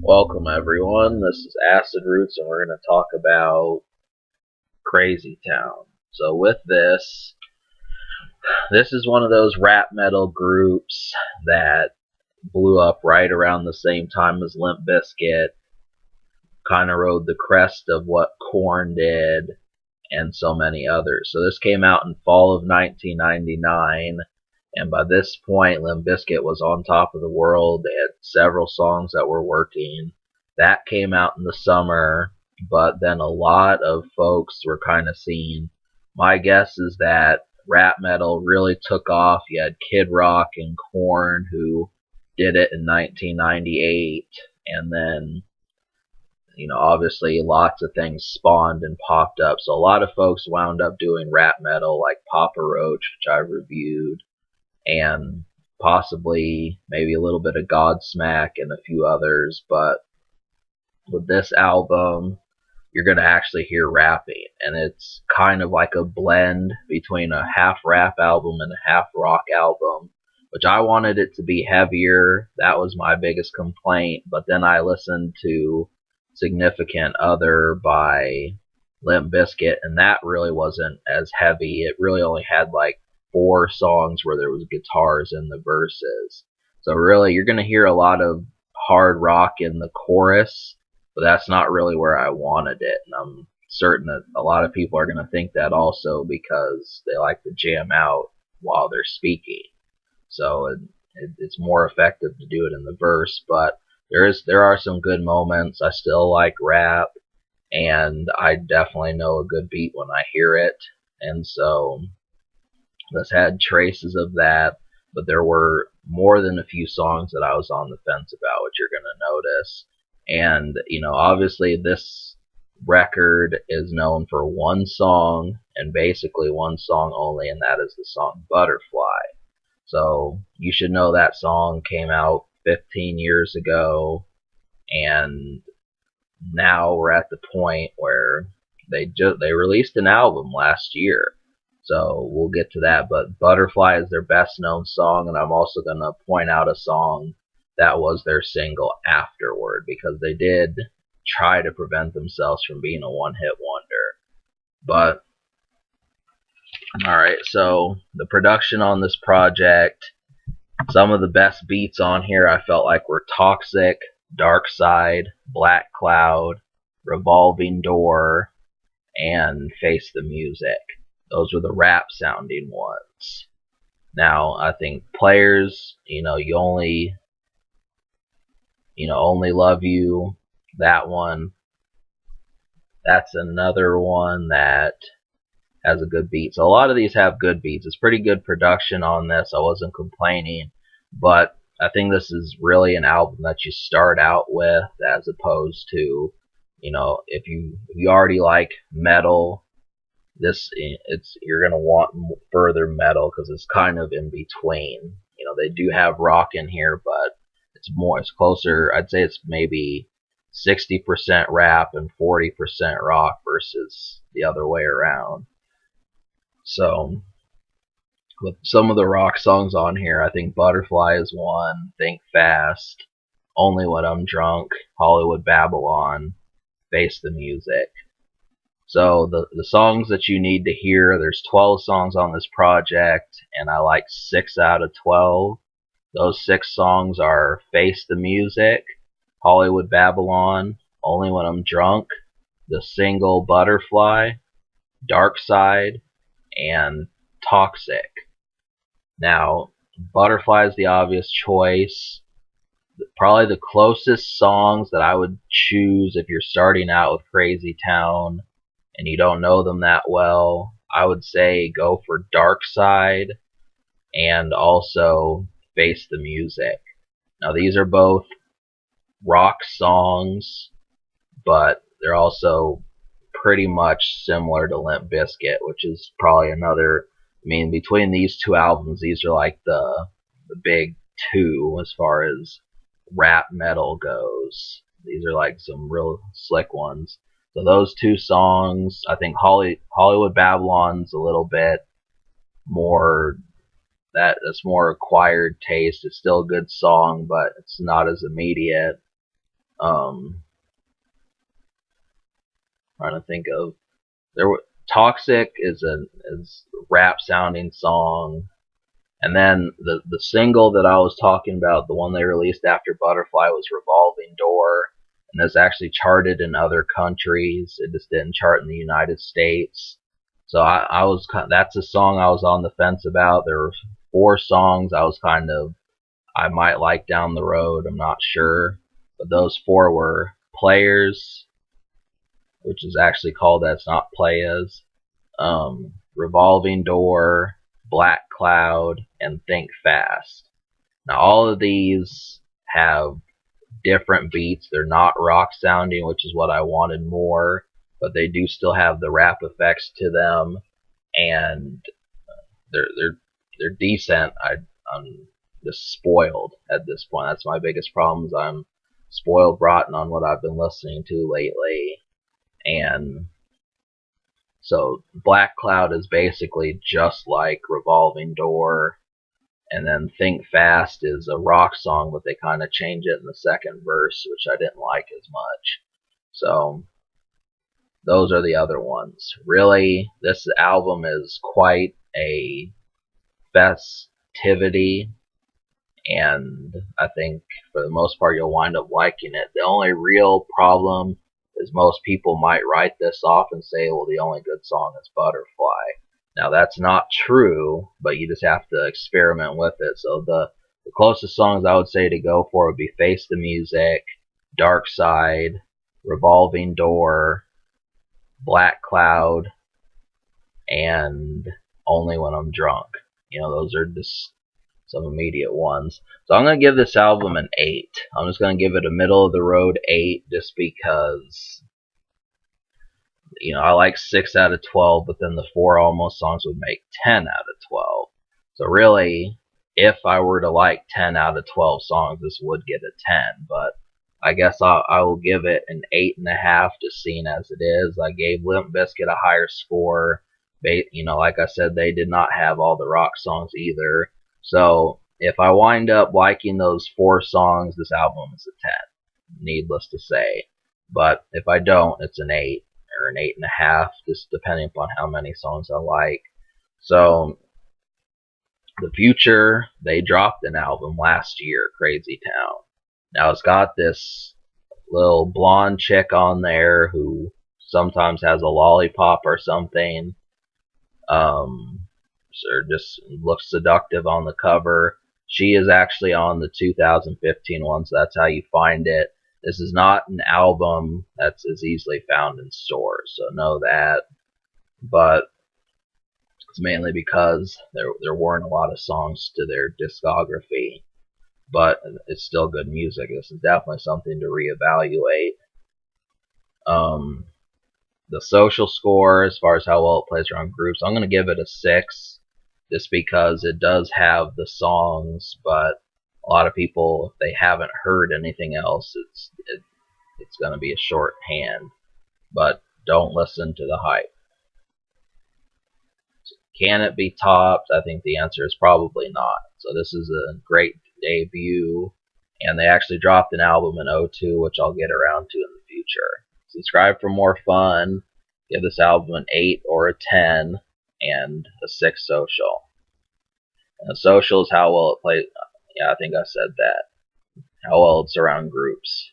Welcome everyone, this is Acid Roots and we're going to talk about Crazy Town. So with this is one of those rap metal groups that blew up right around the same time as Limp Bizkit, kind of rode the crest of what Korn did and so many others. So this came out in fall of 1999. And by this point, Limp Bizkit was on top of the world. They had several songs that were working. That came out in the summer, but then a lot of folks were kind of seeing. My guess is that rap metal really took off. You had Kid Rock and Korn who did it in 1998, and then obviously lots of things spawned and popped up. So a lot of folks wound up doing rap metal like Papa Roach, which I reviewed, and possibly maybe a little bit of Godsmack and a few others. But with this album, you're going to actually hear rapping, and it's kind of like a blend between a half rap album and a half rock album, which I wanted it to be heavier. That was my biggest complaint, but then I listened to Significant Other by Limp Bizkit, and that really wasn't as heavy. It really only had like 4 songs where there was guitars in the verses. So really, you're going to hear a lot of hard rock in the chorus, but that's not really where I wanted it. And I'm certain that a lot of people are going to think that also because they like to jam out while they're speaking. So it's more effective to do it in the verse, but there are some good moments. I still like rap, and I definitely know a good beat when I hear it. And so this had traces of that, but there were more than a few songs that I was on the fence about, which you're going to notice. And, obviously this record is known for one song, and basically one song only, and that is the song Butterfly. So you should know that song came out 15 years ago, and now we're at the point where they released an album last year. So we'll get to that, but Butterfly is their best known song, and I'm also going to point out a song that was their single afterward, because they did try to prevent themselves from being a one-hit wonder. But alright, so the production on this project, some of the best beats on here I felt like were Toxic, Dark Side, Black Cloud, Revolving Door, and Face the Music. Those were the rap sounding ones. Now, I think Players, only love you, that one, that's another one that has a good beat. So a lot of these have good beats. It's pretty good production on this. I wasn't complaining, but I think this is really an album that you start out with, as opposed to, if you already like metal, you're gonna want further metal, because it's kind of in between. They do have rock in here, but it's closer. I'd say it's maybe 60% rap and 40% rock versus the other way around. So with some of the rock songs on here, I think Butterfly is one, Think Fast, Only When I'm Drunk, Hollywood Babylon, Face the Music. So the songs that you need to hear, there's 12 songs on this project, and I like 6 out of 12. Those 6 songs are Face the Music, Hollywood Babylon, Only When I'm Drunk, the single Butterfly, Dark Side, and Toxic. Now, Butterfly is the obvious choice. Probably the closest songs that I would choose if you're starting out with Crazy Town and you don't know them that well, I would say go for Dark Side and also Face the Music. Now, these are both rock songs, but they're also pretty much similar to Limp Bizkit, which is probably another. I mean, between these two albums, these are like the big two as far as rap metal goes. These are like some real slick ones. So those 2 songs, I think Hollywood Babylon's a little bit more, that's more acquired taste. It's still a good song, but it's not as immediate. Trying to think of Toxic is a rap sounding song. And then the single that I was talking about, the one they released after Butterfly, was Revolving Door, and it's actually charted in other countries. It just didn't chart in the United States. So I was that's a song I was on the fence about. There were 4 songs I was I might like down the road. I'm not sure, but those 4 were Players, which is actually called That's Not Playas, Revolving Door, Black Cloud, and Think Fast. Now, all of these have different beats. They're not rock sounding, which is what I wanted more, but they do still have the rap effects to them, and they're decent. I'm just spoiled at this point. That's my biggest problem. Is I'm spoiled rotten on what I've been listening to lately, and so Black Cloud is basically just like Revolving Door, and then Think Fast is a rock song, but they kind of change it in the second verse, which I didn't like as much. So those are the other ones. Really, this album is quite a festivity, and I think for the most part you'll wind up liking it. The only real problem is most people might write this off and say, well, the only good song is Butterfly. Now that's not true, but you just have to experiment with it. So the closest songs I would say to go for would be Face the Music, Dark Side, Revolving Door, Black Cloud, and Only When I'm Drunk. Those are just some immediate ones. So I'm going to give this album an 8. I'm just going to give it a middle of the road 8 just because, I like 6 out of 12, but then the 4 almost songs would make 10 out of 12. So really, if I were to like 10 out of 12 songs, this would get a 10, but I guess I will give it an 8.5, just seeing as it is. I gave Limp Bizkit a higher score. Like I said, they did not have all the rock songs either. So if I wind up liking those 4 songs, this album is a 10, needless to say. But if I don't, it's an 8 or an 8.5, just depending upon how many songs I like. So the Future, they dropped an album last year, Crazy Town. Now it's got this little blonde chick on there who sometimes has a lollipop or something. Or just looks seductive on the cover. She is actually on the 2015 one, so that's how you find it. This is not an album that's as easily found in stores, so know that. But it's mainly because there weren't a lot of songs to their discography. But it's still good music. This is definitely something to reevaluate. The social score, as far as how well it plays around groups, I'm going to give it a 6, just because it does have the songs, but a lot of people, if they haven't heard anything else, it's going to be a shorthand. But don't listen to the hype. Can it be topped? I think the answer is probably not. So this is a great debut, and they actually dropped an album in 2002, which I'll get around to in the future. Subscribe for more fun. Give this album an 8 or a 10, and a 6 social. And the social is how well it plays. Yeah, I think I said that. How well it's around groups.